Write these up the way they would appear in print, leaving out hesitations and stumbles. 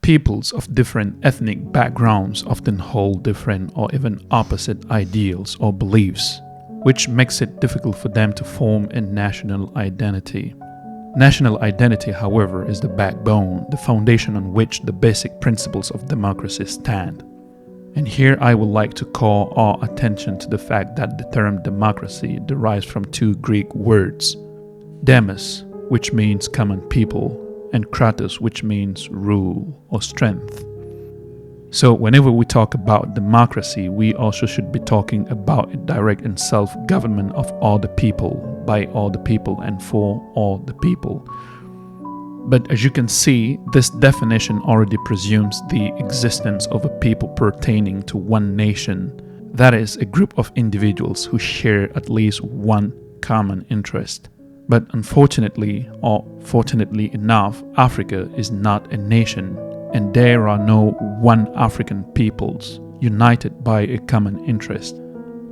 Peoples of different ethnic backgrounds often hold different or even opposite ideals or beliefs, which makes it difficult for them to form a national identity. National identity, however, is the backbone, the foundation on which the basic principles of democracy stand. And here I would like to call our attention to the fact that the term democracy derives from two Greek words, demos, which means common people, and kratos, which means rule or strength. So whenever we talk about democracy, we also should be talking about a direct and self-government of all the people, by all the people, and for all the people. But as you can see, this definition already presumes the existence of a people pertaining to one nation, that is, a group of individuals who share at least one common interest. But unfortunately, or fortunately enough, Africa is not a nation, and there are no one African peoples united by a common interest.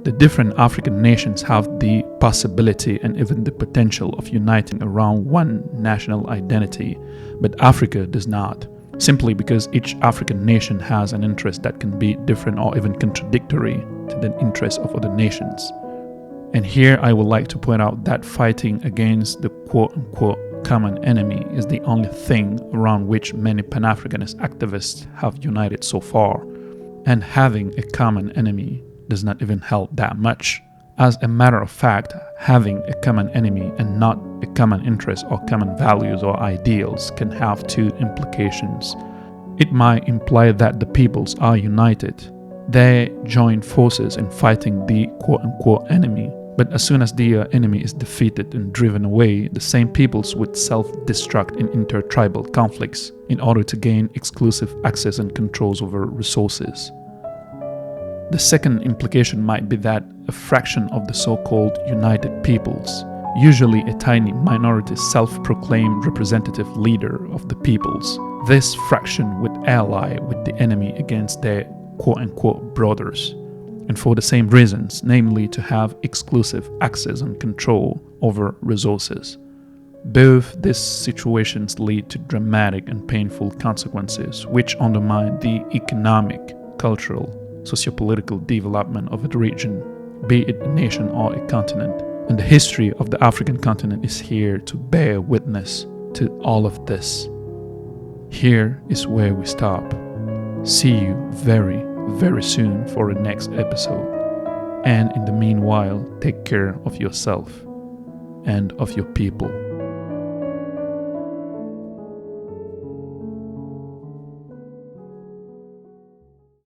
The different African nations have the possibility and even the potential of uniting around one national identity, but Africa does not, simply because each African nation has an interest that can be different or even contradictory to the interests of other nations. And here I would like to point out that fighting against the quote-unquote common enemy is the only thing around which many Pan-Africanist activists have united so far. And having a common enemy does not even help that much. As a matter of fact, having a common enemy and not a common interest or common values or ideals can have two implications. It might imply that the peoples are united. They join forces in fighting the quote-unquote enemy. But as soon as the enemy is defeated and driven away, the same peoples would self-destruct in inter-tribal conflicts in order to gain exclusive access and controls over resources. The second implication might be that a fraction of the so-called united peoples, usually a tiny minority self-proclaimed representative leader of the peoples, this fraction would ally with the enemy against their quote-unquote brothers. And for the same reasons, namely to have exclusive access and control over resources. Both these situations lead to dramatic and painful consequences which undermine the economic, cultural, sociopolitical development of a region, be it a nation or a continent. And the history of the African continent is here to bear witness to all of this. Here is where we stop. See you very soon for the next episode. And in the meanwhile, take care of yourself and of your people.